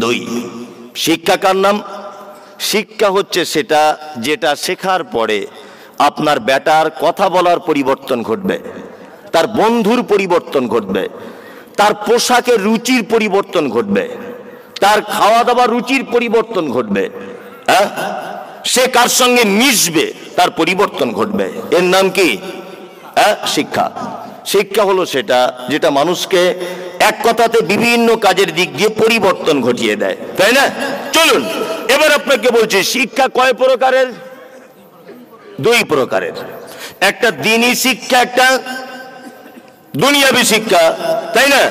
দুই, শিক্ষা কার নাম? শিক্ষা হচ্ছে সেটা যেটা শেখার পরে আপনার বেটার কথা বলার পরিবর্তন ঘটবে, তার বন্ধুর পরিবর্তন ঘটবে, তার পোশাকের রুচির পরিবর্তন ঘটবে, তার খাওয়া দাওয়ার রুচির পরিবর্তন ঘটবে, সে কার সঙ্গে মিশবে তার পরিবর্তন ঘটবে। এর নাম কি? শিক্ষা। শিক্ষা হলো সেটা যেটা মানুষকে এক কথাতে বিভিন্ন কাজের দিক দিয়ে পরিবর্তন ঘটিয়ে দেয়, তাই না? চলুন এবার আপনাকে বলছি শিক্ষা কয় প্রকারের? দুই প্রকারের। একটা দ্বীনি শিক্ষা, একটা দুনিয়াবী শিক্ষা, তাই না?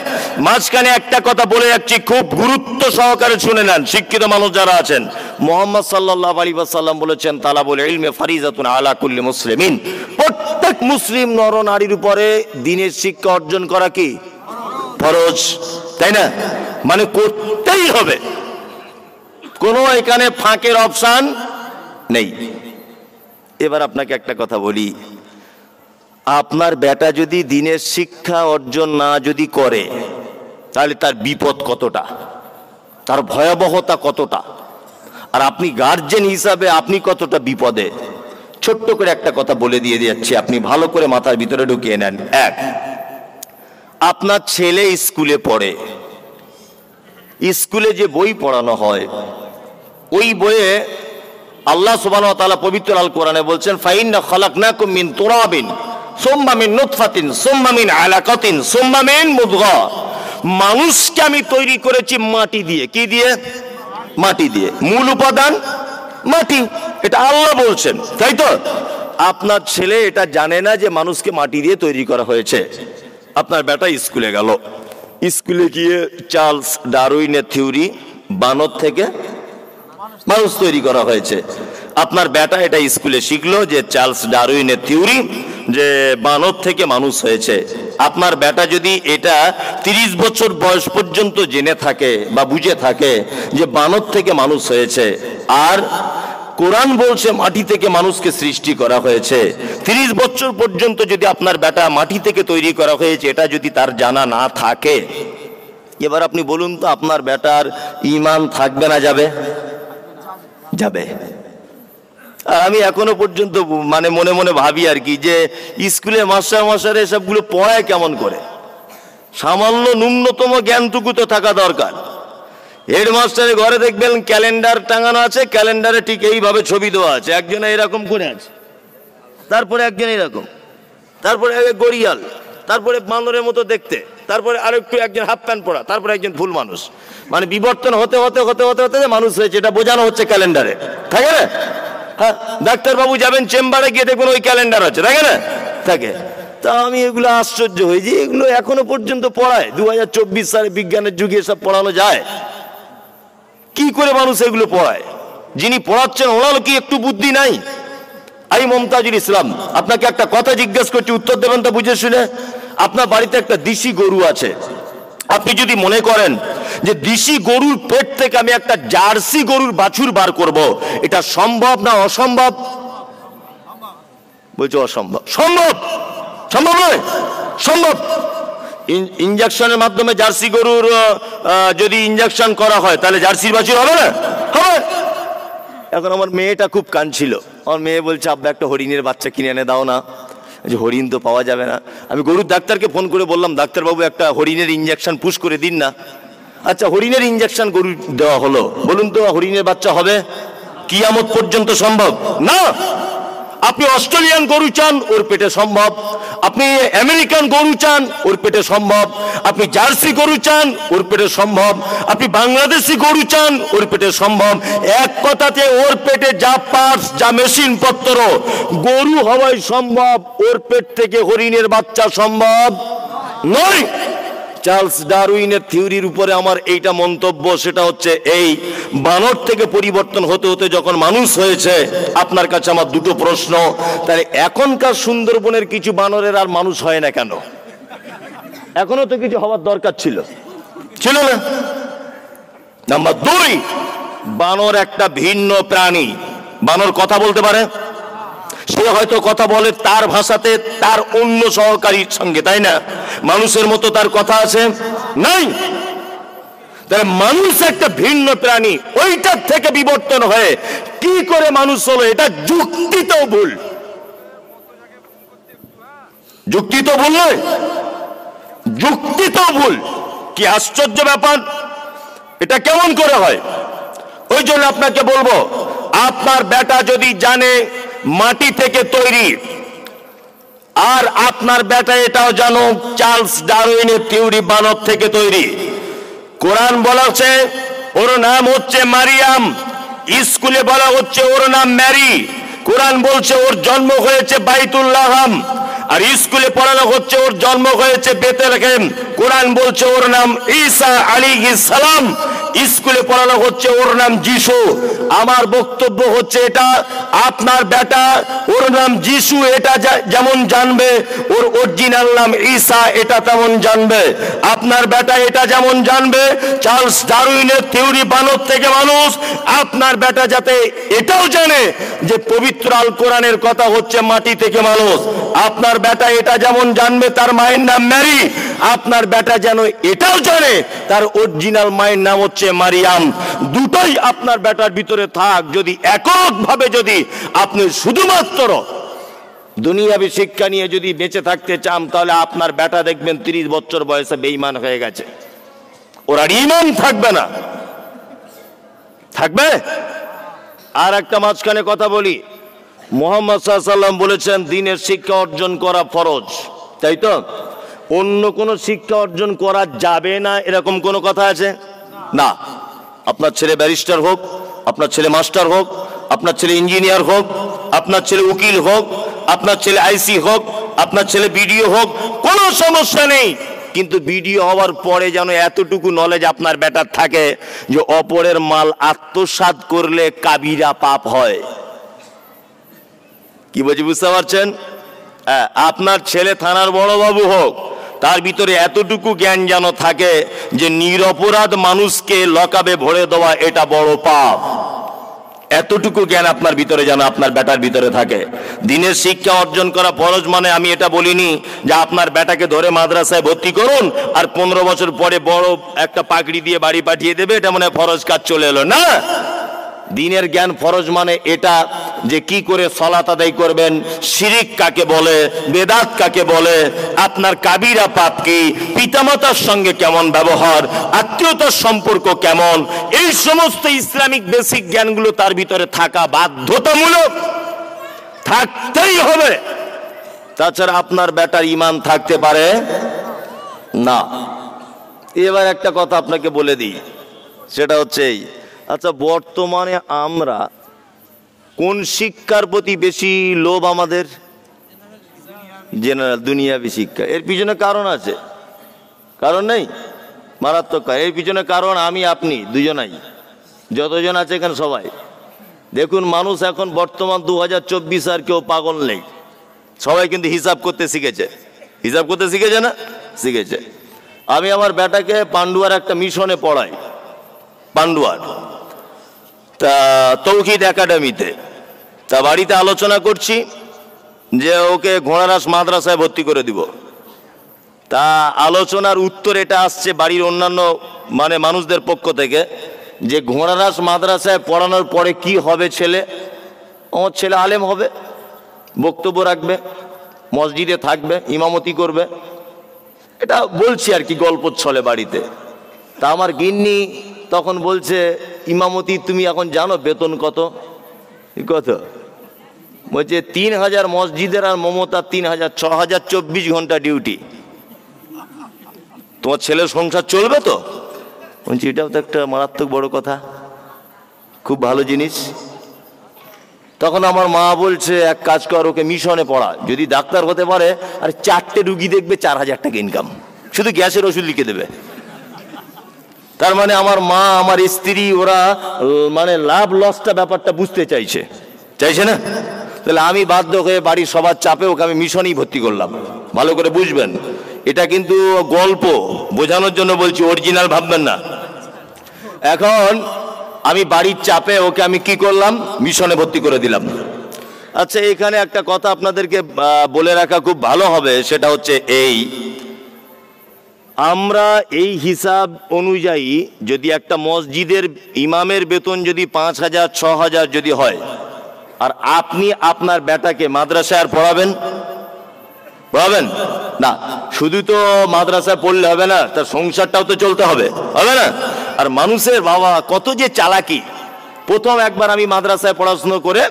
মাঝখানে একটা কথা বলে যাচ্ছি, খুব গুরুত্ব সহকারে শুনে নেন শিক্ষিত মানুষ যারা আছেন। মুহাম্মদ সাল্লাল্লাহু আলাইহি ওয়াসাল্লাম বলেছেন, তালাবুল ইলমি ফারিজাতুন আলা কুল্লি মুসলিমিন, প্রত্যেক মুসলিম নর নারীর উপরে দ্বীনের শিক্ষা অর্জন করা কি ফরজ, তাই না? মানে করতেই হবে, কোনো এখানে ফাঁকের অপশন নেই। এবার আপনাকে একটা কথা বলি, আপনার বেটা যদি দ্বীনের শিক্ষা অর্জন না যদি করে তাহলে তার বিপদ কতটা, তার ভয়াবহতা কতটা, আর আপনি গার্জেন হিসাবে আপনি কতটা বিপদে। ছোট্ট করে একটা কথা বলে দিয়ে যাচ্ছি, আপনি ভালো করে মাথার ভিতরে ঢুকিয়ে নেন। এক, আপনার ছেলে স্কুলে পড়ে, স্কুলে যে বই পড়ানো হয় ওই বইয়ে আল্লাহ সুবহানাহু ওয়া তাআলা পবিত্র আল কোরআনে বলছেন, ফাইন্না খালাকনাকুম মিন তুরাবিন সুম্মা মিন নুতফাতিন সুম্মা মিন আলাকাতিন সুম্মা মিন মুদগা। মানুষকে আমি তৈরি করেছি মাটি দিয়ে। কি দিয়ে? মাটি দিয়ে। মূল উপাদান মাটি, এটা আল্লাহ বলছেন, তাই তো? আপনার ছেলে এটা জানে না যে মানুষকে মাটি দিয়ে তৈরি করা হয়েছে। আপনার বেটা স্কুলে গেল, স্কুলে গিয়ে চার্লস ডারউইনের থিওরি, বানর থেকে মানুষ তৈরি করা হয়েছে। আপনার বেটা এটা স্কুলে শিখলো যে চার্লস ডারউইনের থিওরি, যে বানর থেকে মানুষ হয়েছে। আপনার বেটা যদি এটা 30 বছর বয়স পর্যন্ত জেনে থাকে বা বুঝে থাকে যে বানর থেকে মানুষ হয়েছে, আর কোরআন বলছে মাটি থেকে মানুষকে সৃষ্টি করা হয়েছে, 30 বছর পর্যন্ত যদি আপনার বেটা মাটি থেকে তৈরি করা হয়েছে এটা যদি তার জানা না থাকে, এবার আপনি বলুন তো আপনার বেটার ঈমান থাকবে না যাবে? যাবে। আর আমি এখনো পর্যন্ত মানে মনে মনে ভাবি আর কি, যে স্কুলে মাস্টার এসবগুলো পড়ায় কেমন করে? সামান্য ন্যূনতম জ্ঞানটুকু তো থাকা দরকার। হেডমাস্টারের ঘরে দেখবেন ক্যালেন্ডার টাঙানো আছে, ক্যালেন্ডারে ঠিক এইভাবে ছবি দেওয়া আছে, একজনে এরকম করে আছে, তারপরে একজন এরকম, তারপরে গড়িয়াল, তারপরে বানরের মতো দেখতে, তারপরে আরেকটু একজন হাফ প্যান্ট পরা, তারপরে একজন ফুল মানুষ। মানে বিবর্তন হতে হতে হতে হতে হতে মানুষ হয়েছে, এটা বোঝানো হচ্ছে ক্যালেন্ডারে, থাকে না? হ্যাঁ, ডাক্তারবাবু যাবেন চেম্বারে গিয়ে দেখবেন ওই ক্যালেন্ডার আছে, থাকে না? থাকে। তা আমি এগুলো আশ্চর্য হই যে এগুলো এখনো পর্যন্ত পড়ায়। 2024 সালে বিজ্ঞানের যুগে সব পড়ানো যায়? কি করে মানুষ এগুলো পড়ায়? যিনি পড়াচ্ছেন ওনারও কি একটু বুদ্ধি নাই? আমি মমতাজুল ইসলাম আপনাকে একটা কথা জিজ্ঞেস করছি, উত্তর দেবেন তো বুঝে শুনে। আপনার বাড়িতে একটা দেশি গরু আছে, আপনি যদি মনে করেন যে দেশি গরুর পেট থেকে আমি একটা জার্সি গরুর বাছুর বার করব, এটা সম্ভব না অসম্ভব? বলছো অসম্ভব। সম্ভব? সম্ভব নয়? সম্ভব। ইনজেকশনের মাধ্যমে জার্সি গরুর যদি ইনজেকশন করা হয় তাহলে জার্সির বাছুর হবে না? হবে। এখন আমার মেয়েটা খুব কাঁদছিল, আমার মেয়ে বলছে আব্বা একটা হরিণের বাচ্চা কিনে এনে দাও না। যে হরিণ তো পাওয়া যাবে না। আমি গরুর ডাক্তারকে ফোন করে বললাম, ডাক্তারবাবু একটা হরিণের ইনজেকশন পুশ করে দিন না। আচ্ছা, হরিণের ইনজেকশন গরু দেওয়া হলো, বলুন তো হরিণের বাচ্চা হবে? কিয়ামত পর্যন্ত সম্ভব না। আপনি অস্ট্রেলিয়ান গরু চান, ওর পেটে সম্ভব। আপনি আমেরিকান গরু চান, ওর পেটে সম্ভব। আপনি জার্সি গরু চান, ওর পেটে সম্ভব। আপনি বাংলাদেশি গরু চান, ওর পেটে সম্ভব। এক কথাতে ওর পেটে যা পার্টস, যা মেশিন পত্র, গরু হওয়াই সম্ভব, ওর পেট থেকে হরিণের বাচ্চা সম্ভব নয়। চার্লস ডারউইনের থিওরির উপরে আমার এইটা মন্তব্য, সেটা হচ্ছে এই, বানর থেকে পরিবর্তন হতে হতে যখন মানুষ হয়েছে, আপনার কাছে আমার দুটো প্রশ্ন। তাহলে এখনকার সুন্দরবনের কিছু বানরের আর মানুষ হয় না কেন? এখনো তো কিছু হওয়ার দরকার ছিল, ছিল না? নাম্বার দুই, বানর একটা ভিন্ন প্রাণী। বানর কথা বলতে পারে, সে হয়তো কথা বলে তার ভাষাতে তার অন্য সহকারীর সঙ্গে, তাই না? মানুষের মতো তার কথা আছে? নাই। তাহলে মানুষ একটা ভিন্ন প্রাণী, ওইটার থেকে বিবর্তন হয়ে কি করে মানুষ হলো, এটা যুক্তিতেও ভুল। যুক্তি তো ভুল নয়, যুক্তি তো ভুল। কি আশ্চর্য ব্যাপার, এটা কেমন করে হয়? ওই জন্য আপনাকে বলবো, আপনার বেটা যদি জানে মাটি থেকে তৈরি, আর আপনার বেটা এটাও জানো চার্লস ডারউইনের থিওরি বানর থেকে তৈরি। কোরআন বলেছে ওর নাম হচ্ছে মারিয়াম, স্কুলে বলা হচ্ছে ওর নাম ম্যারি। কোরআন বলছে ওর জন্ম হয়েছে বাইতুল্লাহাম, আর স্কুলে পড়ানো হচ্ছে ওর জন্ম হয়েছে বেতেলহেম। কোরআন বলছে ওর নাম ঈসা আলাইহিস সালাম, স্কুলে পড়ানো হচ্ছে ওর নাম যিশু। আমার বক্তব্য হচ্ছে এটা, আপনার বেটা ওর নাম যিশু এটা যেমন জানবে, ওর অরিজিনাল নাম ঈসা এটা তেমন জানবে। আপনার বেটা এটা যেমন জানবে চার্লস ডারউইনের থিওরি বানর থেকে মানুষ, আপনার বেটা যাতে এটাও জানে যে পবিত্র আল কোরআনের কথা হচ্ছে মাটি থেকে মানুষ। আপনার বেটা এটা যেমন জানবে তার মায়ের নাম ম্যারি, আপনার বেটা যেন এটাও জানে তার অরিজিনাল মায়ের নাম হচ্ছে মারিয়াম। দুটোই আপনার বেটার ভিতরে থাক। যদি এককভাবে যদি আপনি শুধুমাত্র দুনিয়াবী শিক্ষা নিয়ে যদি বেঁচে থাকতে চান, তাহলে আপনার বেটা দেখবেন 30 বছর বয়সে বেঈমান হয়ে গেছে, ওর আর ঈমান থাকবে না। থাকবে? আর একটা মাঝখানে কথা বলি, মুহাম্মদ সাল্লাল্লাহু আলাইহি ওয়াসাল্লাম বলেছেন দ্বীনের শিক্ষা অর্জন করা ফরজ, তাই তো? অন্য কোনো শিক্ষা অর্জন করা যাবে না এরকম কোনো কথা আছে? না। আপনার ছেলে ব্যারিস্টার হোক, আপনার ছেলে মাস্টার হোক, আপনার ছেলে ইঞ্জিনিয়ার হোক, আপনার ছেলে উকিল হোক, আপনার ছেলে আইসি হোক, আপনার ছেলে বিডিও হোক, কোনো সমস্যা নেই। কিন্তু বিডিও হওয়ার পরে যেন এতটুকু নলেজ আপনার বেটার থাকে যে অপরের মাল আত্মসাৎ করলে কাবিরা পাপ হয়। কি বলছি বুঝতে পারছেন? আপনার ছেলে থানার বড় বাবু হোক, তার ভিতরে এতটুকু জ্ঞান যেন থাকে যে নিরপরাধ মানুষকে লকাবে ভরে দেওয়া এটা বড় পাপ। এতটুকু জ্ঞান আপনার ভিতরে যেন আপনার বেটার ভিতরে থাকে। দ্বীনের শিক্ষা অর্জন করা ফরজ মানে আমি এটা বলিনি যে আপনার বেটাকে ধরে মাদ্রাসায় ভর্তি করুন আর 15 বছর পরে বড় একটা পাগড়ি দিয়ে বাড়ি পাঠিয়ে দেবে, এটা মানে ফরজ কাজ চলে এলো না। দ্বীনের জ্ঞান ফরজ মানে এটা যে কি করে সালাত আদায় করবেন, শিরিক কাকে বলে, বেদাত কাকে বলে, আপনার কাবিরা পাপ কি, পিতামাতার সঙ্গে কেমন ব্যবহার, আত্মীয়তার সম্পর্ক কেমন, এই সমস্ত ইসলামিক বেসিক জ্ঞানগুলো তার ভিতরে থাকা বাধ্যতামূলক, থাকতেই হবে। তাছাড়া আপনার বেটার ঈমান থাকতে পারে না। এবার একটা কথা আপনাকে বলে দিই, সেটা হচ্ছে এই, আচ্ছা বর্তমানে আমরা কোন শিক্ষার প্রতি বেশি লোভ আমাদের? জেনারেল দুনিয়াবী শিক্ষা। এর পিছনে কারণ আছে, কারণ নেই? মারাত্মক। এর পিছনে কারণ আমি আপনি দুজনাই, যতজন আছে এখানে সবাই। দেখুন মানুষ এখন বর্তমান 2024 আর কেউ পাগল নেই, সবাই কিন্তু হিসাব করতে শিখেছে। হিসাব করতে শিখেছে না? শিখেছে। আমি আমার বেটাকে পান্ডুয়ার একটা মিশনে পড়াই, পান্ডুয়ার তা তৌহিদ একাডেমিতে। তা বাড়িতে আলোচনা করছি যে ওকে ঘোড়ারাস মাদ্রাসায় ভর্তি করে দিব। তা আলোচনার উত্তর এটা আসছে বাড়ির অন্যান্য মানে মানুষদের পক্ষ থেকে যে ঘোড়ারাস মাদ্রাসায় পড়ানোর পরে কি হবে ছেলে? আমার ছেলে আলেম হবে, বক্তব্য রাখবে, মসজিদে থাকবে, ইমামতি করবে। এটা বলছি আর কি গল্প ছলে বাড়িতে। তা আমার গিন্নি তখন বলছে, ইমামতি তুমি এখন জানো বেতন কত? কত? বলছে 3000 মসজিদের আর মমতা 3000, 6000, 24 ঘন্টা ডিউটি। তোমার ছেলের সংসার চলবে তো? বলছি এটাও তো একটা মারাত্মক বড় কথা, খুব ভালো জিনিস। তখন আমার মা বলছে এক কাজ কর, ওকে মিশনে পড়া, যদি ডাক্তার হতে পারে আর 4টে রুগী দেখবে 4000 টাকা ইনকাম, শুধু গ্যাসের ওষুধ লিখে দেবে। তার মানে আমার মা আমার স্ত্রী ওরা মানে লাভ লসটা ব্যাপারটা বুঝতে চাইছে, চাইছে না? তাহলে আমি বাধ্য হয়ে বাড়ির সবার চাপে ওকে আমি মিশনেই ভর্তি করলাম। ভালো করে বুঝবেন, এটা কিন্তু গল্প বোঝানোর জন্য বলছি, অরিজিনাল ভাববেন না। এখন আমি বাড়ির চাপে ওকে আমি কি করলাম, মিশনে ভর্তি করে দিলাম। আচ্ছা এখানে একটা কথা আপনাদেরকে বলে রাখা খুব ভালো হবে, সেটা হচ্ছে এই আমরা এই হিসাব অনুযায়ী যদি একটা মসজিদের ইমামের বেতন যদি 5,000 6,000 যদি হয়, আর আপনি আপনার বেটাকে মাদ্রাসায় আর পড়াবেন না, শুধু তো মাদ্রাসায় পড়লে হবে না, তার সংসারটাও তো চলতে হবে না? আর মানুষের বাবা কত যে চালাকি। প্রথম একবার আমি মাদ্রাসায় পড়াশোনা করে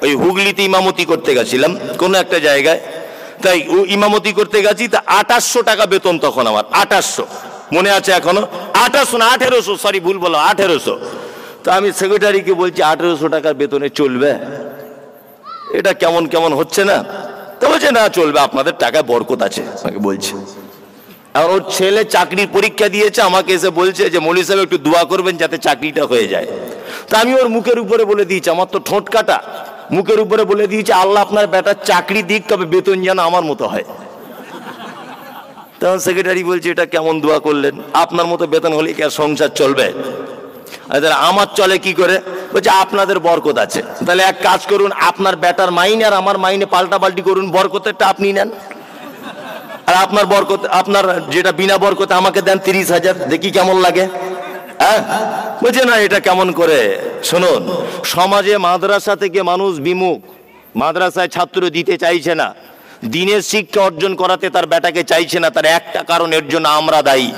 ওই হুগলিতে ইমামতি করতে গেছিলাম কোনো একটা জায়গায়, তাই ইমামতি করতে গেছি, তা 2800 টাকা বেতন তখন আমার, 2800 মনে আছে এখনো, 2800 না 1800, সরি ভুল বললাম, 1800। তা আমি সেক্রেটারিকে বলছি 1800 টাকার বেতনে চলবে? এটা কেমন কেমন হচ্ছে না? তো বলছে না চলবে, আপনাদের টাকায় বরকত আছে আমাকে বলছে। আর ওর ছেলে চাকরির পরীক্ষা দিয়েছে, আমাকে এসে বলছে যে মৌলভী সাহেব একটু দোয়া করবেন যাতে চাকরিটা হয়ে যায়। তা আমি ওর মুখের উপরে বলে দিয়েছি, আমার তো ঠোঁট কাটা, মুখের উপরে বলে দিয়েছে আল্লাহ আপনার বেটার চাকরি দিক, তবে বেতন যেন আমার মতো হয়। তখন সেক্রেটারি বলছে এটা কেমন দোয়া করলেন, আপনার মতো বেতন হলে কি আর সংসার চলবে? আমার চলে কি করে? বলছে আপনাদের বরকত আছে, তাহলে এক কাজ করুন, আপনার বেটার মাইনে আর আমার মাইনে পাল্টাপাল্টি করুন, বরকতেরটা আপনি নেন, আর আপনার বরকত, আপনার যেটা বিনা বরকতে আমাকে দেন 30,000, দেখি কেমন লাগে। হ্যাঁ, বলছে না এটা কেমন করে? শুনুন, সমাজে মাদ্রাসা থেকে মানুষ বিমুখ, মাদ্রাসায় ছাত্র দিতে চাইছে না, দিনের শিক্ষা অর্জন করাতে তার বেটাকে চাইছে না, তার একটা কারণ, এর জন্য আমরা দায়ী।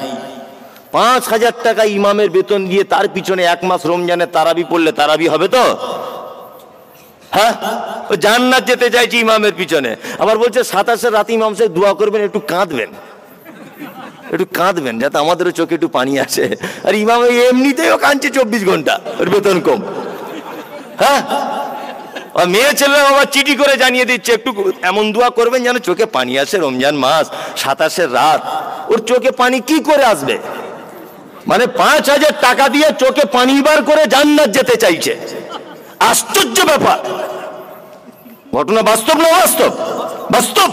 5,000 টাকা ইমামের বেতন দিয়ে তার পিছনে 1 মাস রমজানে তারাবি পড়লে তারাবি হবে তো? হ্যাঁ, জান্নাত যেতে চাইছি ইমামের পিছনে, আবার বলছে 27 রাতে ইমাম সাহেব দোয়া করবেন, একটু কাঁদবেন যাতে আমাদেরও চোখে একটু পানি আসে। আর ইমাম এমনিতেও কাঁদছে 24 ঘন্টা, ওর বেতন কম। হ্যাঁ, মেয়ে ছেলে বাবা চিঠি করে জানিয়ে দিচ্ছে একটু এমন দোয়া করবেন যেন চোখে পানি আসে, রমজান মাস, 27 রাত, ওর চোখে পানি কি করে আসবে? মানে 5,000 টাকা দিয়ে চোখে পানি বার করে জান্নাত যেতে চাইছে। আশ্চর্য ব্যাপার। ঘটনা বাস্তব না বাস্তব? বাস্তব।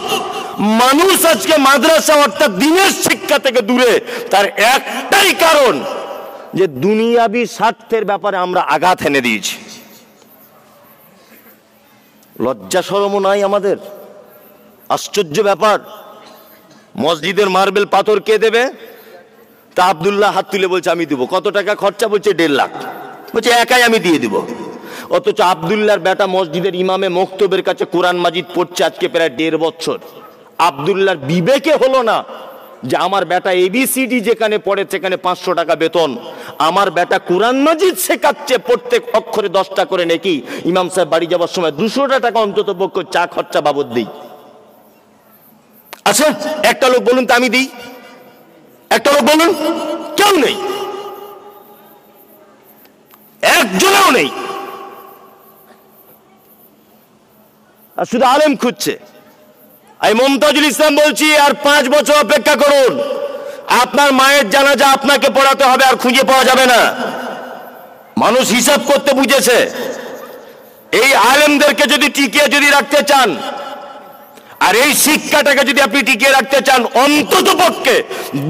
মানুষ আজকে মাদ্রাসা অর্থাৎ দিনের শিক্ষা থেকে দূরে, তার একটাই কারণ যে দুনিয়াবি স্বার্থের ব্যাপারে আমরা আঘাত এনে দিয়েছি। লজ্জা শরমও নাই আমাদের। আশ্চর্য ব্যাপার। মসজিদের মার্বেল পাথর কে দেবে? তা আব্দুল্লাহ হাত তুলে বলছে আমি দিব। কত টাকা খরচা? বলছে 1.5 লাখ। বলছে একাই আমি দিয়ে দিব। অথচ আব্দুল্লাহর বেটা মসজিদের ইমামে মক্তবের কাছে কোরআন মাজিদ পড়ছে আজকে প্রায় 1.5 বছর। আব্দুল্লাহর বিবেকে হলো না যে আমার বেটা এবিসিডি যেখানে পড়ে সেখানে 500 টাকা বেতন, আমার বেটা কোরআন মাজিদ শেখাচ্ছে, প্রত্যেক অক্ষরে 10টা করে নাকি, ইমাম সাহেব বাড়ি যাওয়ার সময় 200 টাকা অন্তত পক্ষ চা খরচা বাবদ দিই। আচ্ছা একটা লোক বলুন তো আমি দিই? একটা লোক বলুন? কেউ নেই, একজনও নেই। আর শুধু আলেম খুঁজছে। আমি মমতাজুল ইসলাম বলছি, আর 5 বছর অপেক্ষা করুন, আপনার মায়ের জানাজা আপনাকে পড়াতে হবে, আর খুঁজে পাওয়া যাবে না। মানুষ হিসাব করতে বুঝেছে। এই আলেমদেরকে যদি টিকিয়ে যদি রাখতে চান, আর এই শিক্ষাটাকে যদি আপনি টিকিয়ে রাখতে চান, অন্তত পক্ষে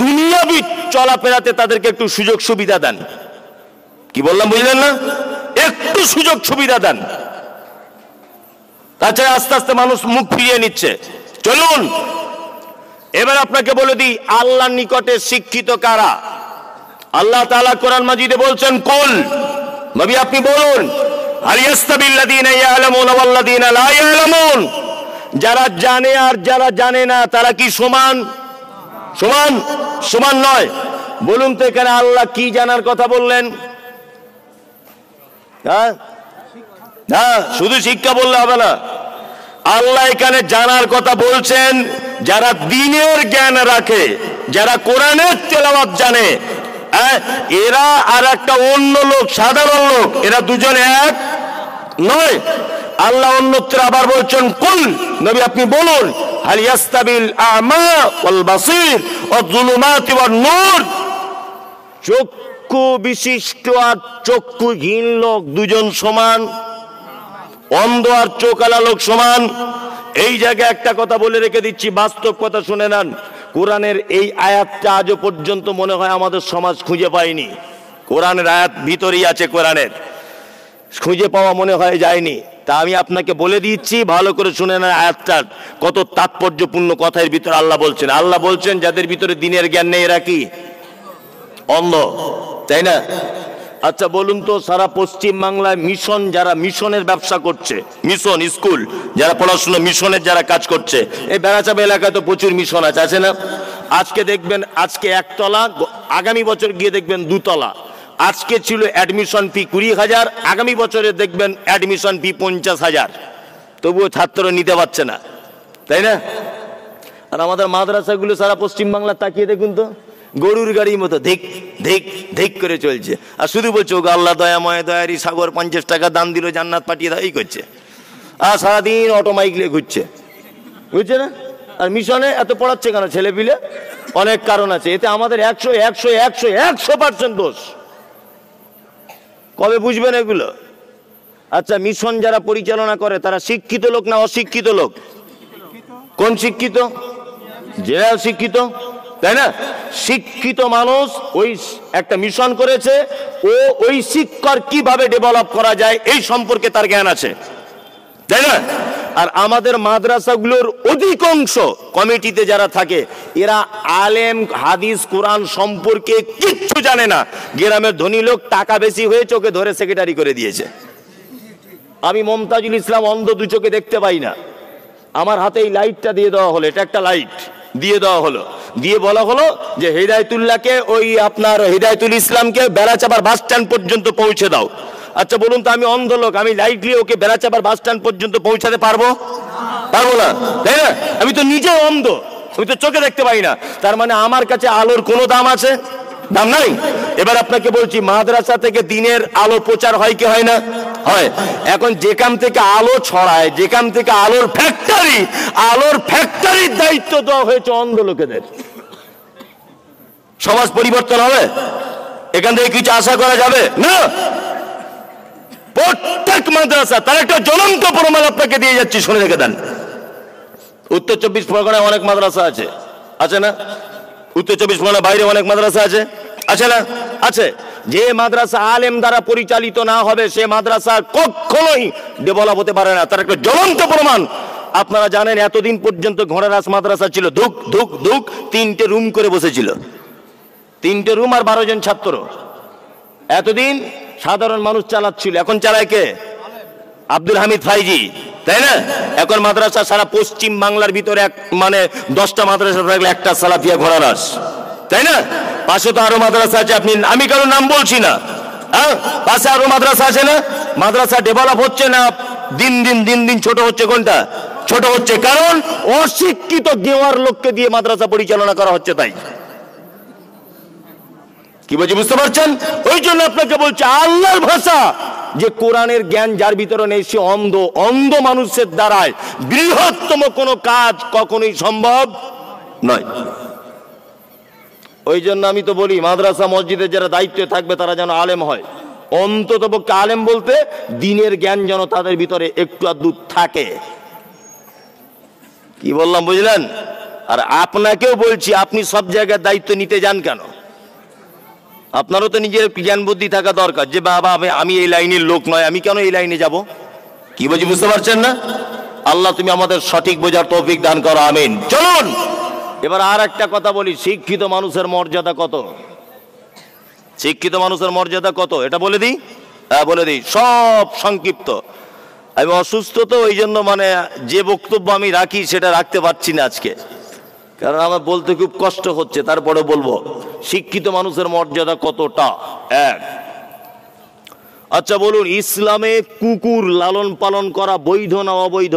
দুনিয়াবি চলাফেরাতে তাদেরকে একটু সুযোগ সুবিধা দেন। কি বললাম বুঝলেন না? একটু সুযোগ সুবিধা দেন। তাছাড়া আস্তে আস্তে মানুষ মুখ ফিরিয়ে নিচ্ছে। চলুন এবার আপনাকে বলে দিই, আল্লাহর নিকটে শিক্ষিত কারা? আল্লাহ তাআলা কোরআন মাজিদে বলছেন, কুল, নবী আপনি বলুন, হাল ইয়াস্তাবিল্লাযীনা ইয়ালামুনা ওয়াল্লাযীনা লা ইয়ালামুন, যারা জানে আর যারা জানে না তারা কি সমান? সমান? সমান নয়। বলুন তো এখানে আল্লাহ কি জানার কথা বললেন? হ্যাঁ, শুধু শিক্ষা বললে হবে না। আল্লাহ এখানে জানার কথা বলছেন যারা দ্বীনের জ্ঞান রাখে, যারা কোরআনের তেলাওয়াত জানে। এরা আর একটা অন্য লোক, সাধারণ লোক, এরা দুজনে এক নয়। আল্লাহ অন্যত্র আবার বলছেন, কুল, নবী আপনি বলুন, হাল ইয়াস্তাবিল আমা ওয়াল বাসীর ওয়াজ যুলুমাতি ওয়ান নূর, চক্ষু বিশিষ্ট আর চক্ষুহীন লোক দুজন সমান? অন্ধ আর চোখালা লোক সমান? এই জায়গায় একটা কথা বলে রেখে দিচ্ছি, বাস্তব কথা শুনে নেন। কোরআনের এই আয়াতটা আজও পর্যন্ত মনে হয় আমাদের সমাজ খুঁজে পায়নি। কোরআনের আয়াত ভিতরেই আছে, কোরআনের খুঁজে পাওয়া মনে হয় যায়নি। তা আমি আপনাকে বলে দিচ্ছি, ভালো করে শুনে নেন আয়াতটা, কত তাৎপর্যপূর্ণ কথার ভিতরে আল্লাহ বলছেন। আল্লাহ বলছেন যাদের ভিতরে দিনের জ্ঞান নেই এরা কি? অন্ধ, তাই না? আচ্ছা বলুন তো, সারা পশ্চিম বাংলায় মিশন, যারা মিশনের ব্যবসা করছে, মিশন স্কুল যারা পড়াশোনা মিশনের যারা কাজ করছে, এই বেড়াচাপা এলাকায় তো প্রচুর মিশন আছে না? আজকে দেখবেন আজকে একতলা, আগামী বছর গিয়ে দেখবেন দুতলা। আজকে ছিল অ্যাডমিশন ফি 20,000, আগামী বছরে দেখবেন অ্যাডমিশন ফি 50,000, তবুও ছাত্র নিতে পারছে না, তাই না? আর আমাদের মাদ্রাসাগুলো সারা পশ্চিম বাংলা তাকিয়ে দেখুন তো, গরুর গাড়ির মতো ধিক ধিক ধিক করে চলছে। আর শুধু বলছে ওগো আল্লাহ দয়াময় দয়ারি সাগর, 50 টাকা দান দিল জান্নাত পাঠিয়ে দাও, এই করছে। আর সারাদিন অটোমাইক নিয়ে ঘুরছে, বুঝছে না? আর মিশনে এত পড়াচ্ছে কেন ছেলে পিলে? অনেক কারণ আছে, এতে আমাদের 100% দোষ। কবে বুঝবেন এগুলো? আচ্ছা, মিশন যারা পরিচালনা করে তারা শিক্ষিত লোক না অশিক্ষিত লোক? কোন শিক্ষিত? জেনারেল শিক্ষিত, তাই না? শিক্ষিত মানুষ ওই একটা মিশন করেছে, ও ওই শিক্ষার কিভাবে ডেভেলপ করা যায় এই সম্পর্কে তার জ্ঞান আছে, তাই না? আর আমাদের মাদ্রাসাগুলোর অধিকাংশ কমিটিতে যারা থাকে এরা আলেম হাদিস কোরআন সম্পর্কে কিচ্ছু জানে না। গ্রামের ধনী লোক টাকা বেশি হয়েছে, ওকে ধরে সেক্রেটারি করে দিয়েছে। আমি মমতাজুল ইসলাম অন্ধ, দু চোখে দেখতে পাই না, আমার হাতে এই লাইটটা দিয়ে দেওয়া হলো, এটা একটা লাইট দিয়ে দেওয়া হলো, দিয়ে বলা হলো যে হিদায়তুল্লাহকে, ওই আপনার হিদায়তুল ইসলামকে বেড়াচাপার বাস স্ট্যান্ড পর্যন্ত পৌঁছে দাও। আচ্ছা বলুন তো, আমি অন্ধ লোক, আমি লাইট দিয়ে ওকে বেড়াচাপার বাস স্ট্যান্ড পর্যন্ত পৌঁছাতে পারবো? পারবো না, তাই না? আমি তো নিজে অন্ধ, আমি তো চোখে দেখতে পাই না। তার মানে আমার কাছে আলোর কোনো দাম আছে? দাম নাই। এবার আপনাকে বলছি, মাদ্রাসা থেকে দিনের আলো প্রচার হয় কি হয় না? হয়। এখন যেখান থেকে আলো ছড়ায়, যেখান থেকে আলোর ফ্যাক্টরির দায়িত্ব দেওয়া হয়েছে অন্ধ লোকেদের। সমাজ পরিবর্তন হবে? এখান থেকে কিছু আশা করা যাবে না। প্রত্যেক মাদ্রাসা তার একটা জ্বলন্ত প্রমাণ আপনাকে দিয়ে যাচ্ছি, শুনে রেখে দেন। উত্তর 24 পরগনায় অনেক মাদ্রাসা আছে, আছে না? উত্তর 24 পরগনার বাইরে অনেক মাদ্রাসা আছে, আছে না? আছে। যে মাদ্রাসা আলেম দ্বারা পরিচালিত না হবে সে মাদ্রাসা কখনোই ডেভেলপ হতে পারে না। তার একটা জ্বলন্ত প্রমাণ আপনারা জানেন, এতদিন পর্যন্ত ঘোড়ারাস মাদ্রাসা ছিল, ধুক ধুক ধুক 3টে রুম করে বসেছিল, 3টে রুম আর 12 জন ছাত্র। এতদিন সাধারণ মানুষ চালাচ্ছিল, এখন চালায় কে? আব্দুল হামিদ ফাইজি, তাই না? এখন মাদ্রাসা সারা পশ্চিম বাংলার ভিতরে মানে 10টা মাদ্রাসা থাকলে একটা সালাফিয়া ঘোড়ারাস, তাই না? পাশে তো আরো মাদ্রাসা আছে, আমি কারো নাম বলছি না, হ্যাঁ, পাশে আরো মাদ্রাসা আছে না? মাদ্রাসা ডেভেলপ হচ্ছে না, দিন দিন ছোট হচ্ছে। কোনটা ছোট হচ্ছে? কারণ অশিক্ষিত গেওয়ার লোককে দিয়ে মাদ্রাসা পরিচালনা করা হচ্ছে। তাই কি বলছি বুঝতে পারছেন? ওই জন্য আপনাকে বলছে, আল্লাহর ভাষা যে কোরআনের জ্ঞান যার ভিতরে নেই সে অন্ধ। অন্ধ মানুষের দ্বারায় বৃহত্তম কোনো কাজ কখনোই সম্ভব নয়। ওই জন্য আমি তো বলি, মাদ্রাসা মসজিদের যারা দায়িত্বে থাকবে তারা যেন আলেম হয়, অন্তত পক্ষে আলেম বলতে দিনের জ্ঞান যেন তাদের ভিতরে একটু আধটু থাকে। কি বললাম বুঝলেন? আর আপনাকেও বলছি, আপনি সব জায়গায় দায়িত্ব নিতে যান কেন? আপনারও তো নিজের জ্ঞান বুদ্ধি থাকা দরকার, যে বাবা আমি এই লাইনের লোক নয়, আমি কেন এই লাইনে যাব? কি বলছি বুঝতে পারছেন না? আল্লাহ তুমি আমাদের সঠিক বোঝার তৌফিক দান করো, আমিন। চলুন এবার আর একটা কথা বলি, শিক্ষিত মানুষের মর্যাদা কত? শিক্ষিত মানুষের মর্যাদা কত এটা বলে দিই? হ্যাঁ বলে দিই, সব সংক্ষিপ্ত। আমি অসুস্থ তো, ওই জন্য মানে যে বক্তব্য আমি রাখি সেটা রাখতে পারছি না আজকে, কারণ আমার বলতে খুব কষ্ট হচ্ছে, তারপরে বলবো শিক্ষিত মানুষের মর্যাদা কতটা। এক, আচ্ছা বলুন, ইসলামে কুকুর লালন পালন করা বৈধ না অবৈধ?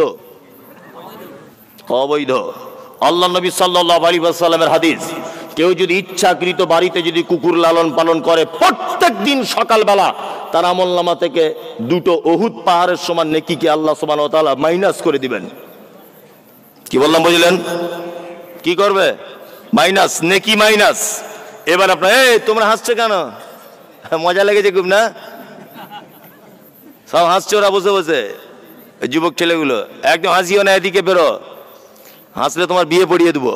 অবৈধ। আল্লাহ নবী সাল্লাল্লাহু আলাইহি ওয়াসাল্লামের হাদিস, কেউ যদি ইচ্ছাকৃত বাড়িতে যদি কুকুর লালন পালন করে, প্রত্যেক দিন সকালবেলা তার আমলনামা থেকে 2টো উহুদ পাহাড়ের সমান নেকিকে আল্লাহ সুবহানাহু ওয়া তাআলা মাইনাস করে দিবেন। কি বললাম বুঝলেন? কি করবে? মাইনাস, নেকি মাইনাস। এবার আপনার তোমরা হাসছো কেন? মজা লেগেছে খুব না? সব হাসছে ওরা বসে বসে, যুবক ছেলেগুলো। একদম হাসিও না, এদিকে বেরো, হাসলে তোমার বিয়ে পড়িয়ে দেবো।